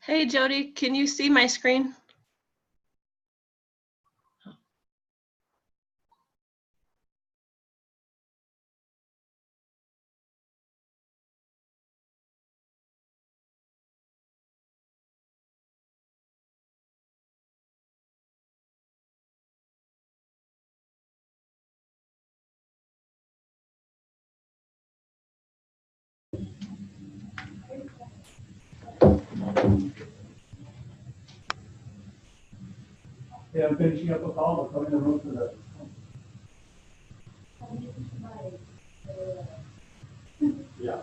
Hey Jody, can you see my screen? Yeah, I'm finishing up a call, but come in the room for the. Yeah.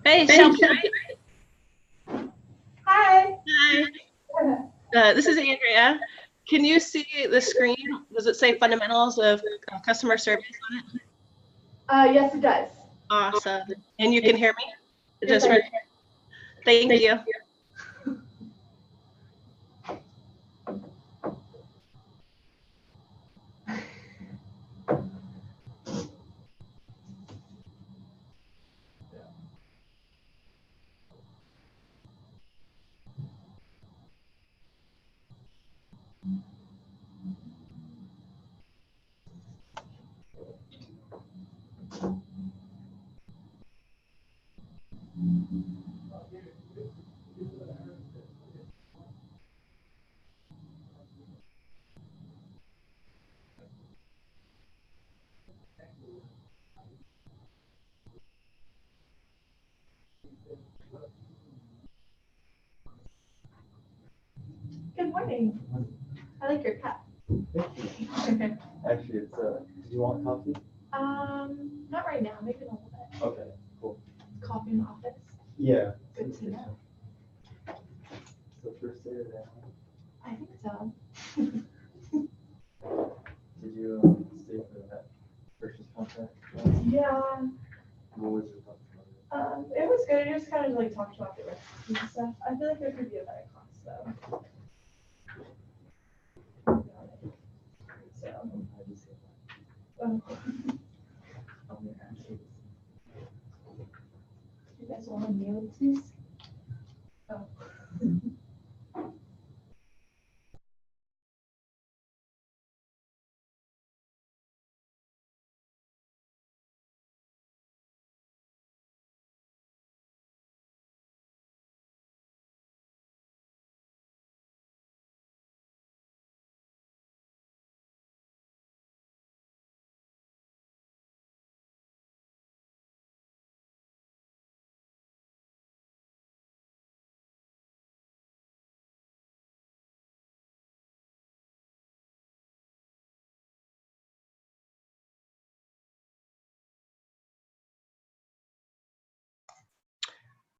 Hey Shelby. Hi. Hi. This is Andrea. Can you see the screen? Does it say fundamentals of customer service on it? Yes, it does. Awesome. And you can hear me? Yes, I can. Thank you. Good morning. I like your cap. Actually, it's, do you want coffee? Not right now, maybe in a little bit. Okay, cool. Coffee in the office. Yeah. Good to know. So first day of that, I think so. did you stay for that purchase contract? Yeah. What was your thoughts about it? It was good. It just kind of like talked about the recipes and stuff. I feel like there could be a better cost though. So. How do you say that? Oh. On your answers. You guys want to kneel, please? Oh.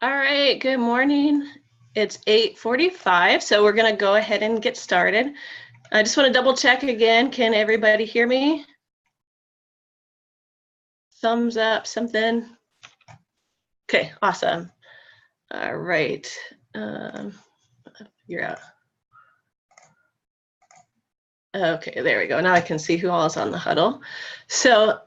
All right, good morning. It's 8:45, so we're gonna go ahead and get started. I just want to double check again. Can everybody hear me? Thumbs up, something. Okay, awesome. All right. Figure out. Okay, there we go. Now I can see who all is on the huddle. So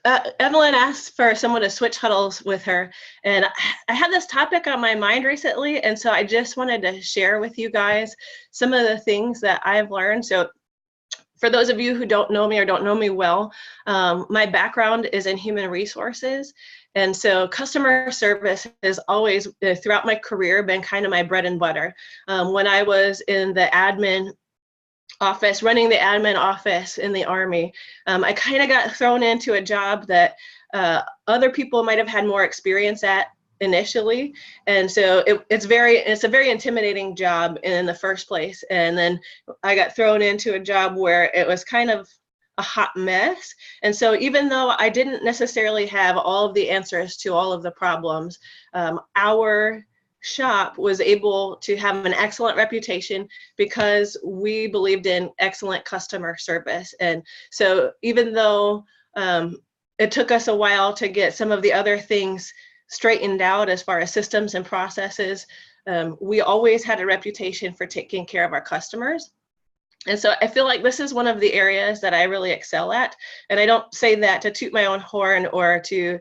Evelyn asked for someone to switch huddles with her, and I had this topic on my mind recently, and so I just wanted to share with you guys some of the things that I've learned. So for those of you who don't know me or don't know me well, my background is in human resources. And so customer service has always, throughout my career, been kind of my bread and butter. When I was in the admin office, running the admin office in the Army, I kind of got thrown into a job that other people might have had more experience at initially, and so it's a very intimidating job in the first place. And then I got thrown into a job where it was kind of a hot mess. And so even though I didn't necessarily have all of the answers to all of the problems, our shop was able to have an excellent reputation because we believed in excellent customer service. And so even though it took us a while to get some of the other things straightened out as far as systems and processes. We always had a reputation for taking care of our customers. And so I feel like this is one of the areas that I really excel at. And I don't say that to toot my own horn or to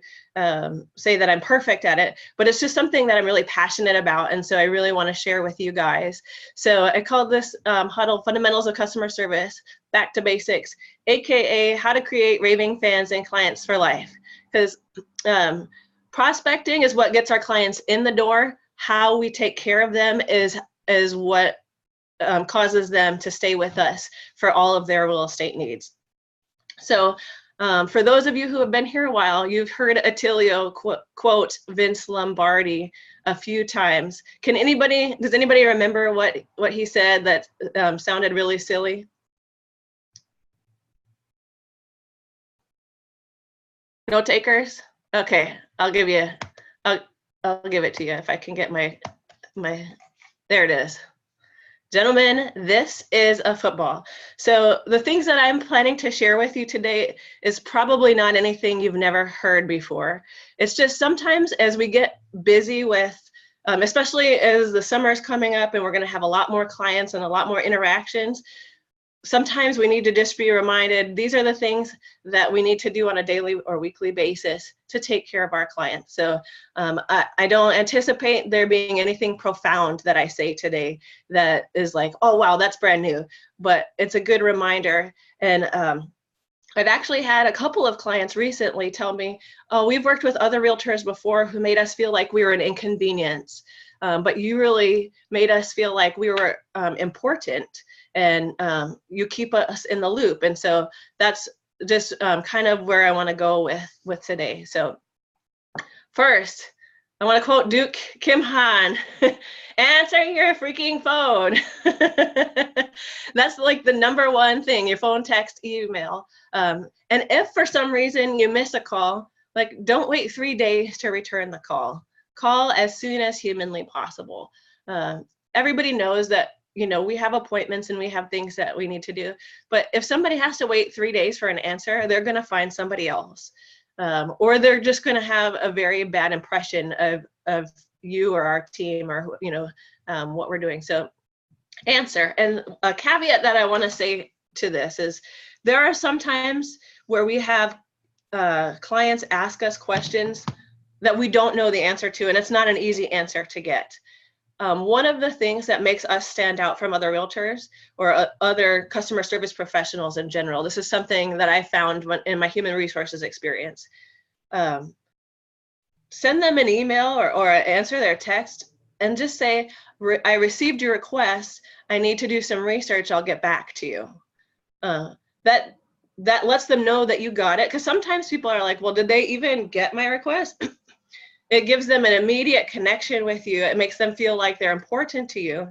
say that I'm perfect at it, but it's just something that I'm really passionate about. And so I really want to share with you guys. So I called this huddle Fundamentals of Customer Service, Back to Basics, AKA how to create raving fans and clients for life. Because prospecting is what gets our clients in the door. How we take care of them is what causes them to stay with us for all of their real estate needs. So for those of you who have been here a while, you've heard Attilio quote Vince Lombardi a few times. Does anybody remember what he said that sounded really silly? No takers? Okay, I'll give it to you if I can get my, there it is. Gentlemen, this is a football. So the things that I'm planning to share with you today is probably not anything you've never heard before. It's just sometimes as we get busy with, especially as the summer is coming up and we're going to have a lot more clients and a lot more interactions, sometimes we need to just be reminded these are the things that we need to do on a daily or weekly basis to take care of our clients. So I don't anticipate there being anything profound that I say today that is like, oh, wow, that's brand new. But it's a good reminder. And I've actually had a couple of clients recently tell me, oh, we've worked with other realtors before who made us feel like we were an inconvenience. But you really made us feel like we were important. And you keep us in the loop. And so that's just kind of where I want to go with today. So first, I want to quote Duke Kim Han, answer your freaking phone. That's like the number one thing, your phone, text, email. And if for some reason you miss a call, like don't wait 3 days to return the call. Call as soon as humanly possible. Everybody knows that we have appointments and we have things that we need to do. But if somebody has to wait 3 days for an answer, they're going to find somebody else. Or they're just going to have a very bad impression of you or our team or, what we're doing. So answer. And a caveat that I want to say to this is there are some times where we have clients ask us questions that we don't know the answer to, and it's not an easy answer to get. One of the things that makes us stand out from other realtors or other customer service professionals in general, this is something that I found in my human resources experience. Send them an email or answer their text and just say, I received your request. I need to do some research. I'll get back to you. That lets them know that you got it. Because sometimes people are like, well, did they even get my request? It gives them an immediate connection with you. It makes them feel like they're important to you.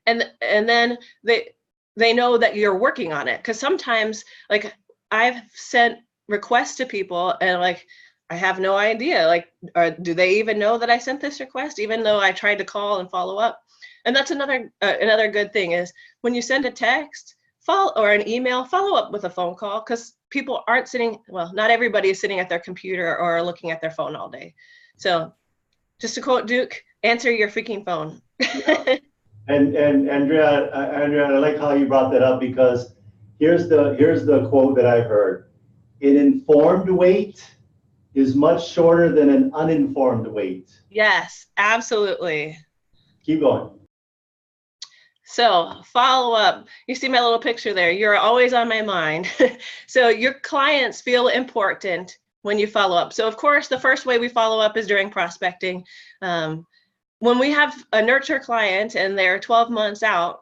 And then they know that you're working on it. Because sometimes, like, I've sent requests to people and like, I have no idea, like, do they even know that I sent this request, even though I tried to call and follow up? And that's another good thing is when you send a text or an email, follow up with a phone call, because people aren't sitting, well, not everybody is sitting at their computer or looking at their phone all day. So just to quote Duke, answer your freaking phone. And Andrea, I like how you brought that up, because here's the quote that I've heard. An informed wait is much shorter than an uninformed wait. Yes, absolutely. Keep going. So follow up. You see my little picture there. You're always on my mind. So your clients feel important when you follow up. So of course, the first way we follow up is during prospecting. When we have a nurture client and they're 12 months out,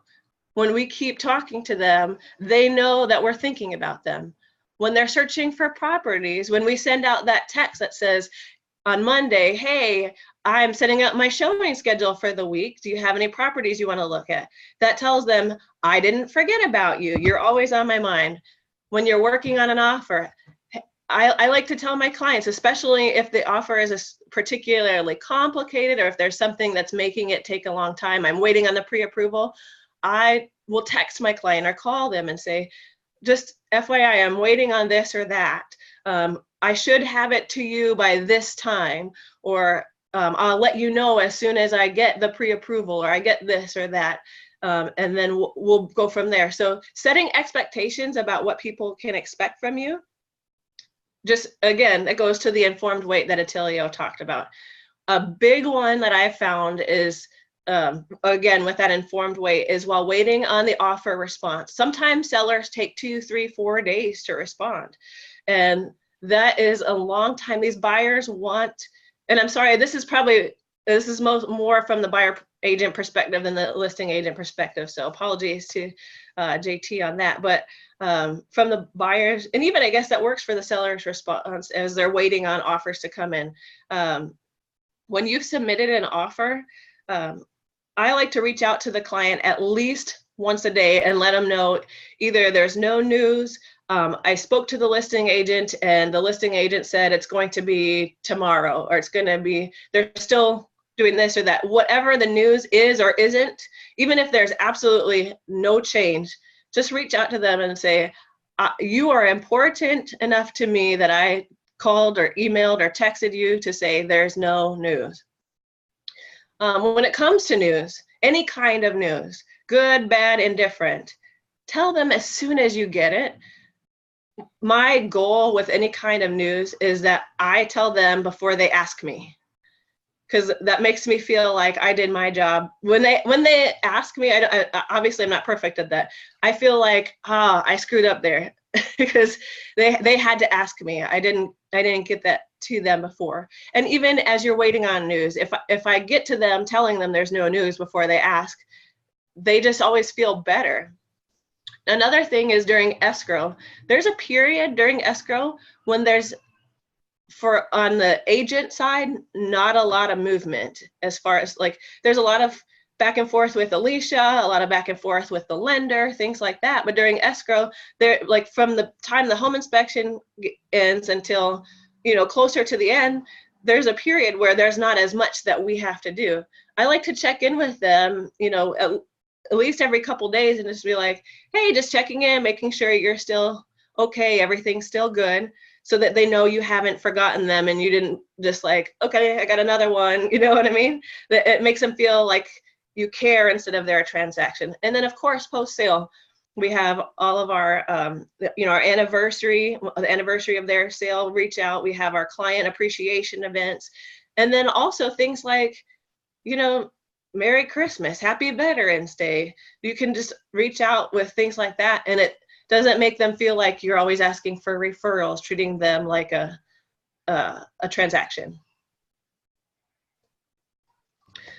when we keep talking to them, they know that we're thinking about them. When they're searching for properties, when we send out that text that says on Monday, hey, I'm setting up my showing schedule for the week. Do you have any properties you want to look at? That tells them, I didn't forget about you. You're always on my mind. When you're working on an offer, I like to tell my clients, especially if the offer is particularly complicated or if there's something that's making it take a long time, I'm waiting on the pre-approval, I will text my client or call them and say, just FYI, I'm waiting on this or that. I should have it to you by this time, or I'll let you know as soon as I get the pre-approval, or I get this or that. And then we'll go from there. So setting expectations about what people can expect from you. Just again, it goes to the informed wait that Attilio talked about. A big one that I found is, again, with that informed wait, is while waiting on the offer response. Sometimes sellers take 2, 3, 4 days to respond. And that is a long time. These buyers want, and I'm sorry, this is more from the buyer agent perspective than the listing agent perspective. So apologies to JT on that. But from the buyers, and even I guess that works for the seller's response as they're waiting on offers to come in. When you've submitted an offer, I like to reach out to the client at least once a day and let them know either there's no news, I spoke to the listing agent and the listing agent said it's going to be tomorrow, or it's going to be, they're still doing this or that. Whatever the news is or isn't, even if there's absolutely no change, just reach out to them and say, you are important enough to me that I called or emailed or texted you to say there's no news. When it comes to news, any kind of news, good, bad, indifferent, tell them as soon as you get it. My goal with any kind of news is that I tell them before they ask me, because that makes me feel like I did my job. When they ask me, I obviously I'm not perfect at that. I feel like, I screwed up there because they had to ask me. I didn't get that to them before. And even as you're waiting on news, if I get to them telling them there's no news before they ask, they just always feel better. Another thing is during escrow. There's a period during escrow when there's, on the agent side, not a lot of movement as far as like, there's a lot of back and forth with Alicia, a lot of back and forth with the lender, things like that. But during escrow, they're like from the time the home inspection ends until, closer to the end, there's a period where there's not as much that we have to do. I like to check in with them, at least every couple days and just be like, hey, just checking in, making sure you're still okay, everything's still good, so that they know you haven't forgotten them and you didn't just like, okay, I got another one, you know what I mean? That it makes them feel like you care instead of their transaction. And then of course, post-sale, we have all of our, our anniversary, the anniversary of their sale, reach out. We have our client appreciation events. And then also things like, Merry Christmas, Happy Veterans Day. You can just reach out with things like that. And it doesn't make them feel like you're always asking for referrals, treating them like a transaction.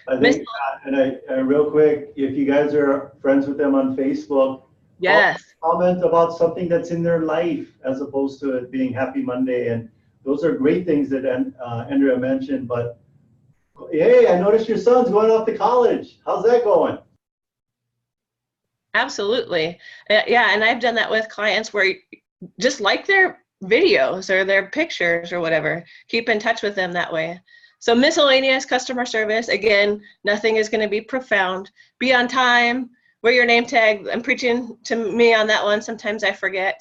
I think, and real quick, if you guys are friends with them on Facebook, yes, comment about something that's in their life as opposed to it being Happy Monday. And those are great things that Andrea mentioned. But hey, I noticed your son's going off to college. How's that going? Absolutely. Yeah, and I've done that with clients where just like their videos or their pictures or whatever, keep in touch with them that way. So miscellaneous customer service, again, nothing is going to be profound. Be on time, wear your name tag. I'm preaching to me on that one. Sometimes I forget.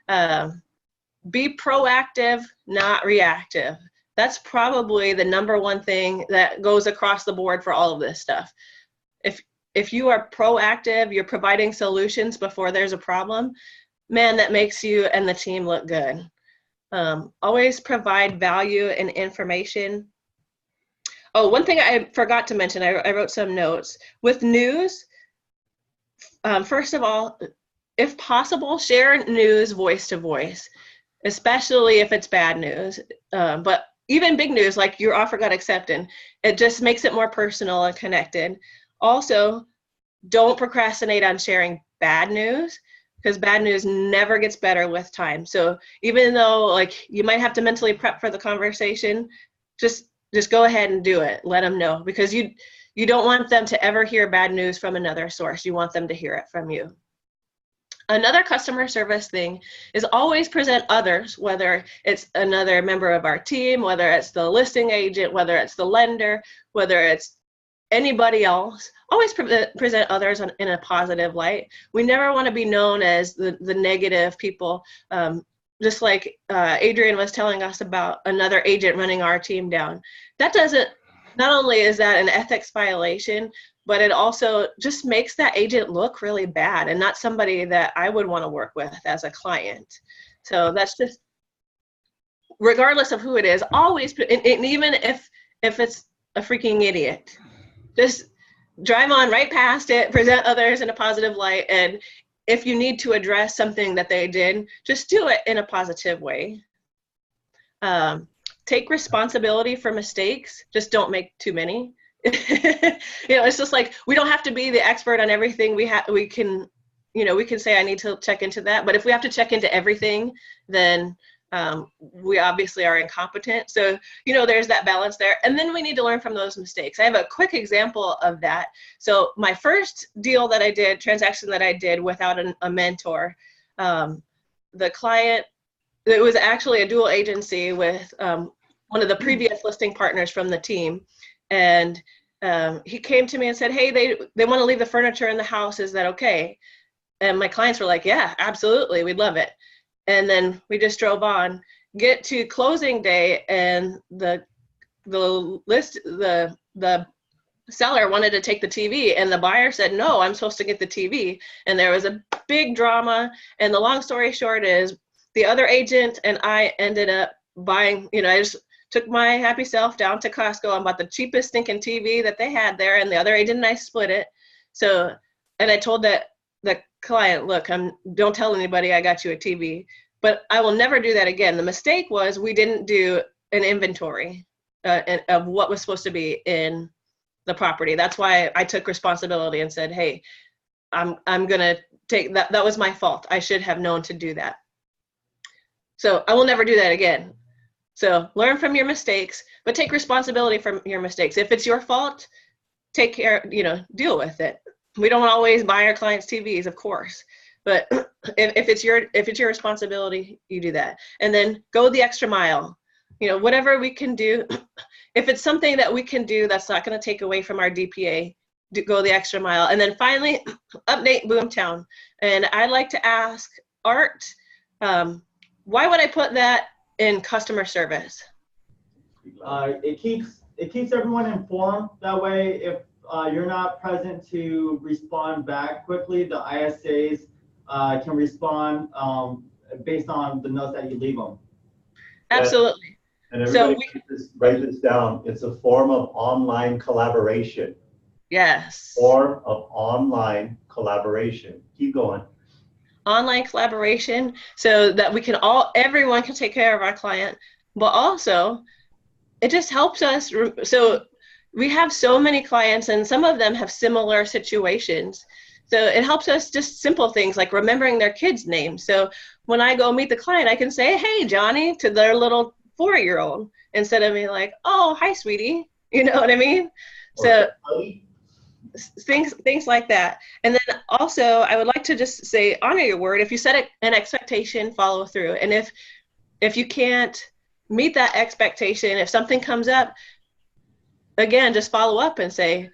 Be proactive, not reactive. That's probably the #1 thing that goes across the board for all of this stuff. If you are proactive, you're providing solutions before there's a problem, man, that makes you and the team look good. Always provide value and information. Oh, one thing I forgot to mention, I wrote some notes. With news, first of all, if possible, share news voice to voice, especially if it's bad news. But even big news, like your offer got accepted, it just makes it more personal and connected. Also, don't procrastinate on sharing bad news, because bad news never gets better with time. So even though like you might have to mentally prep for the conversation, just go ahead and do it. Let them know, because you don't want them to ever hear bad news from another source. You want them to hear it from you. Another customer service thing is always present others, whether it's another member of our team, whether it's the listing agent, whether it's the lender, whether it's anybody else. Always present others in a positive light. We never want to be known as the negative people. just like Adrian was telling us about another agent running our team down. That doesn't, not only is that an ethics violation, but it also just makes that agent look really bad and not somebody that I would want to work with as a client. So that's just, regardless of who it is, always, and even if it's a freaking idiot, just drive on right past it, present others in a positive light, and if you need to address something that they did, just do it in a positive way. Take responsibility for mistakes, just don't make too many. It's just like, we don't have to be the expert on everything. We can say, I need to check into that, but if we have to check into everything, then we obviously are incompetent. So, there's that balance there. And then we need to learn from those mistakes. I have a quick example of that. So my first transaction that I did without a mentor, the client, it was actually a dual agency with one of the previous listing partners from the team. And he came to me and said, hey, they want to leave the furniture in the house. Is that okay? And my clients were like, yeah, absolutely. We'd love it. And then we just drove on, get to closing day, and the seller wanted to take the TV, and the buyer said, no, I'm supposed to get the TV. And there was a big drama. And the long story short is, the other agent and I ended up buying, I just took my happy self down to Costco and bought the cheapest stinking TV that they had there, and the other agent and I split it. So, and I told the client, look, don't tell anybody I got you a TV, but I will never do that again. The mistake was we didn't do an inventory of what was supposed to be in the property. That's why I took responsibility and said, hey, I'm gonna take that. That was my fault. I should have known to do that. So I will never do that again. So learn from your mistakes, but take responsibility for your mistakes. If it's your fault, take care, deal with it. We don't always buy our clients TVs, of course, but if it's your responsibility, you do that. And then go the extra mile. Whatever we can do. If it's something that we can do that's not going to take away from our DPA, go the extra mile. And then finally, update Boomtown. And I'd like to ask Art, why would I put that in customer service? It keeps everyone informed. That way, if you're not present to respond back quickly, the ISAs can respond based on the notes that you leave them. Absolutely. And everybody write this down. It's a form of online collaboration. Yes. Form of online collaboration. Keep going. Online collaboration, so that everyone can take care of our client, but also it just helps us. So we have so many clients, and some of them have similar situations. So it helps us, just simple things like remembering their kids' names. So when I go meet the client, I can say, hey, Johnny, to their little 4-year-old, instead of me like, oh, hi, sweetie. You know what I mean? So things like that. And then also, I would like to just say, honor your word. If you set an expectation, follow through. And if you can't meet that expectation, if something comes up, again, just follow up and say,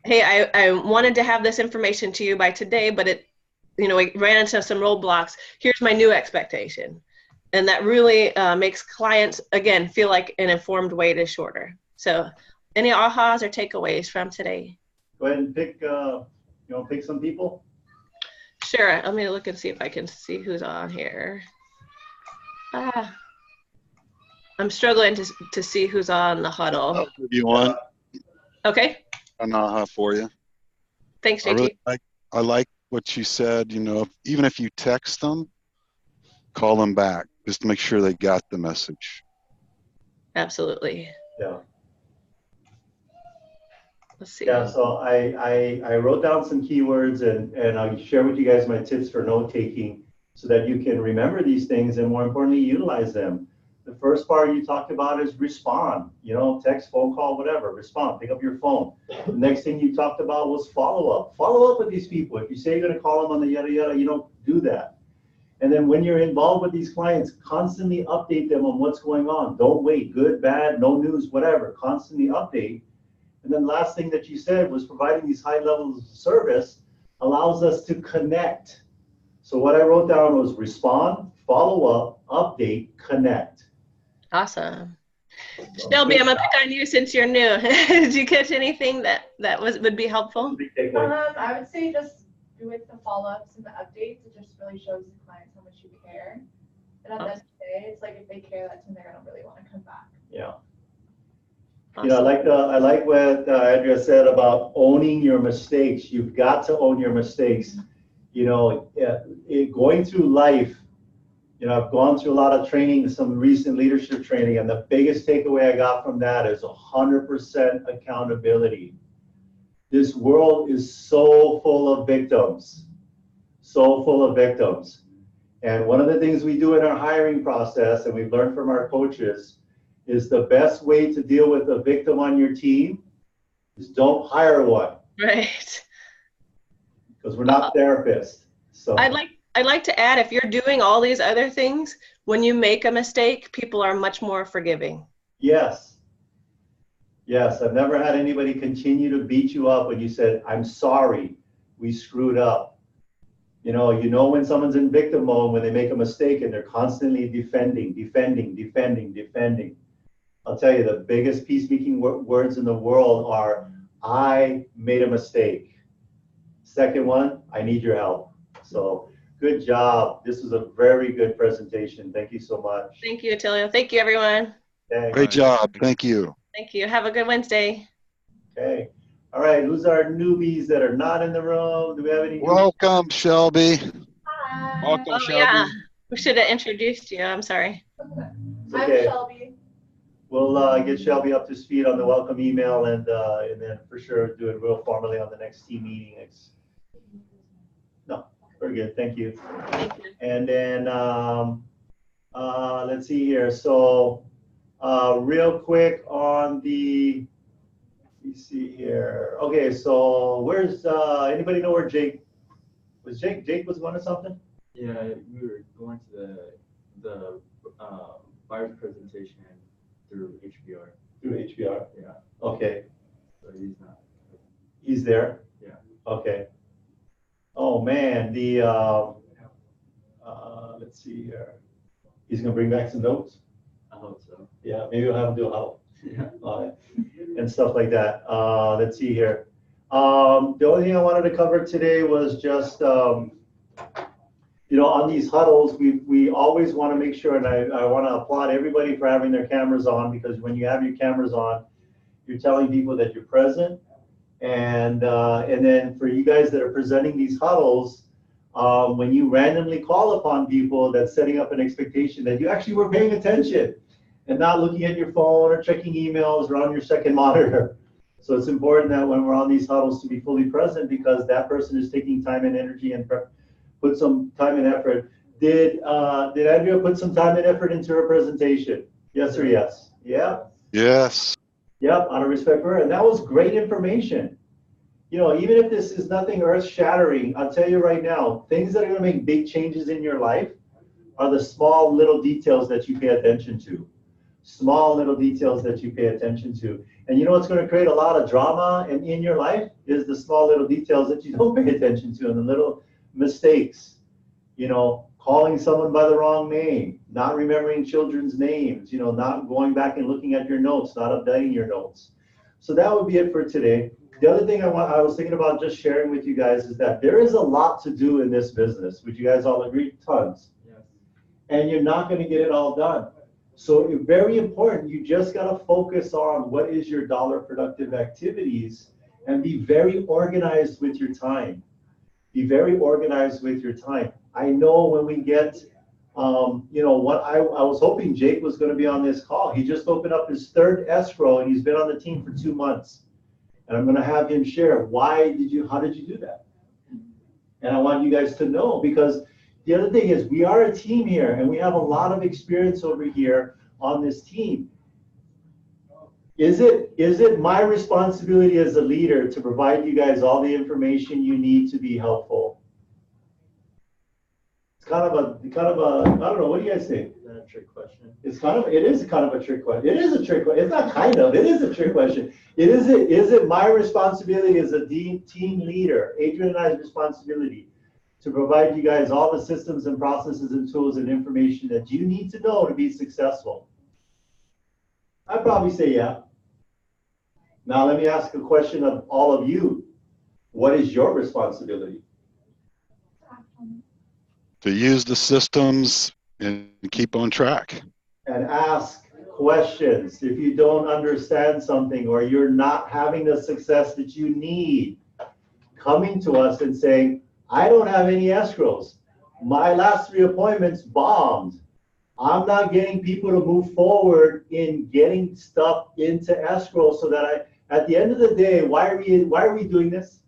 hey, I wanted to have this information to you by today, but we ran into some roadblocks. Here's my new expectation. And that really makes clients, again, feel like an informed wait is shorter. So any ahas or takeaways from today? Go ahead and pick, pick some people. Sure. Let me look and see if I can see who's on here. I'm struggling to see who's on the huddle. I'll give you one. Okay. An aha for you. Thanks, JT. I like what you said. Even if you text them, call them back just to make sure they got the message. Absolutely. Yeah. Let's see. Yeah, so I wrote down some keywords and I'll share with you guys my tips for note taking so that you can remember these things and more importantly, utilize them. The first part you talked about is respond, text, phone call, whatever, respond, pick up your phone. The next thing you talked about was follow up. Follow up with these people. If you say you're going to call them on the yada yada, you don't do that. And then when you're involved with these clients, constantly update them on what's going on. Don't wait, good, bad, no news, whatever, constantly update. And then last thing that you said was providing these high levels of service allows us to connect. So what I wrote down was respond, follow up, update, connect. Awesome. Shelby, I'm gonna pick on you since you're new. Did you catch anything that would be helpful? Big takeaway. I would say just with the follow-ups and the updates, it just really shows the clients how much you care. And at the end of the day, it's like if they care, that's when they're gonna really want to come back. Yeah. Awesome. You know, I like what Andrea said about owning your mistakes. You've got to own your mistakes. You know, going through life, you know, I've gone through a lot of training, some recent leadership training, and the biggest takeaway I got from that is 100% accountability. This world is so full of victims, so full of victims. And one of the things we do in our hiring process, and we've learned from our coaches, is the best way to deal with a victim on your team is don't hire one. Right. Because we're not therapists. So I'd like to add, if you're doing all these other things, when you make a mistake, people are much more forgiving. yes. Yes, I've never had anybody continue to beat you up when you said, I'm sorry, we screwed up. You know when someone's in victim mode when they make a mistake and they're constantly defending. I'll tell you, the biggest peacemaking words in the world are, I made a mistake. Second one, I need your help. So good job. This was a very good presentation. Thank you so much. Thank you, Attilio. Thank you, everyone. Okay. Great job. Thank you. Thank you. Have a good Wednesday. Okay. All right. Who's our newbies that are not in the room? Do we have any? Welcome, Shelby. Hi. Welcome, Oh, Shelby. yeah. We should have introduced you. I'm sorry. It's I'm okay. Shelby. We'll get Shelby up to speed on the welcome email and then for sure do it real formally on the next team meeting. No, very good. Thank you. Thank you. And then let's see here. So real quick on the, let me see here. Okay, so where's anybody know where Jake was? Jake was going to something? Yeah, we were going to the virus presentation through HBR. Through HBR. Yeah, Okay, so he's not. he's there. Yeah. Okay. Oh man, the let's see here. He's gonna bring back some notes. I hope so. Yeah, maybe we'll have him do a huddle Yeah. on it and stuff like that. Let's see here. The only thing I wanted to cover today was just on these huddles, we always want to make sure, and I want to applaud everybody for having their cameras on, because when you have your cameras on, you're telling people that you're present. And then for you guys that are presenting these huddles, when you randomly call upon people, that's setting up an expectation that you actually were paying attention and not looking at your phone or checking emails or on your second monitor. So it's important that when we're on these huddles to be fully present, because that person is taking time and energy and put some time and effort. Did Andrea put some time and effort into her presentation? Yes or yes? Yeah. Yes. Yep, out of respect for her. And that was great information. Even if this is nothing earth-shattering, I'll tell you right now, things that are going to make big changes in your life are the small little details that you pay attention to. Small little details that you pay attention to. And you know what's going to create a lot of drama in your life is the small little details that you don't pay attention to and the little mistakes. Calling someone by the wrong name, not remembering children's names, not going back and looking at your notes, not updating your notes. So that would be it for today. The other thing I was thinking about just sharing with you guys is that there is a lot to do in this business. Would you guys all agree? Tons. Yes. And you're not going to get it all done. So it's very important. You just got to focus on what is your dollar productive activities and be very organized with your time. Be very organized with your time. I know when we get, what I was hoping Jake was going to be on this call. He just opened up his third escrow and he's been on the team for 2 months. And I'm going to have him share how did you do that? And I want you guys to know, because the other thing is we are a team here and we have a lot of experience over here on this team. Is it my responsibility as a leader to provide you guys all the information you need to be helpful? It's kind of a, I don't know, what do you guys think? Is that a trick question? It is kind of a trick question. It is a trick question. It's not kind of, it is a trick question. Is it my responsibility as a team leader, Adrian and I's responsibility, to provide you guys all the systems and processes and tools and information that you need to know to be successful? I'd probably say yeah. Now let me ask a question of all of you. What is your responsibility? To use the systems and keep on track. And ask questions. If you don't understand something or you're not having the success that you need, coming to us and saying, I don't have any escrows. My last 3 appointments bombed. I'm not getting people to move forward in getting stuff into escrow so that at the end of the day, why are we doing this?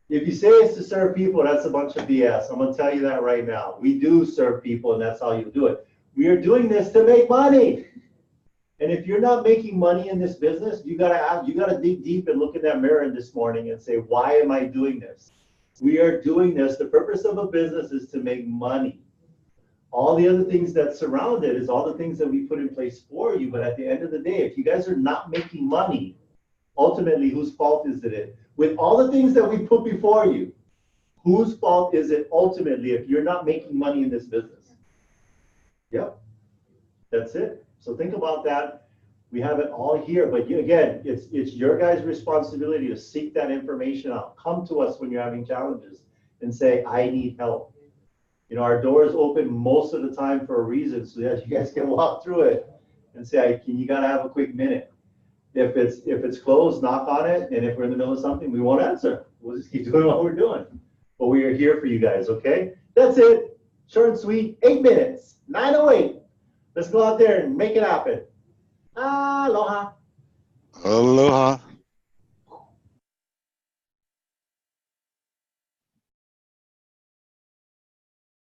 If you say it's to serve people, that's a bunch of BS. I'm gonna tell you that right now. We do serve people and that's how you do it. We are doing this to make money. And if you're not making money in this business, you gotta dig deep and look in that mirror this morning and say, why am I doing this? We are doing this. The purpose of a business is to make money. All the other things that surround it is all the things that we put in place for you. But at the end of the day, if you guys are not making money, ultimately, whose fault is it? With all the things that we put before you, whose fault is it ultimately if you're not making money in this business? Yep, that's it. So think about that. We have it all here, but again, it's your guys' responsibility to seek that information out. Come to us when you're having challenges and say, I need help. You know, our doors open most of the time for a reason so that you guys can walk through it and say, you gotta have a quick minute. If it's closed, knock on it, and if we're in the middle of something, we won't answer. We'll just keep doing what we're doing. But we are here for you guys, okay? That's it. Short and sweet, 8 minutes, 9:08. Let's go out there and make it happen. Aloha. Aloha.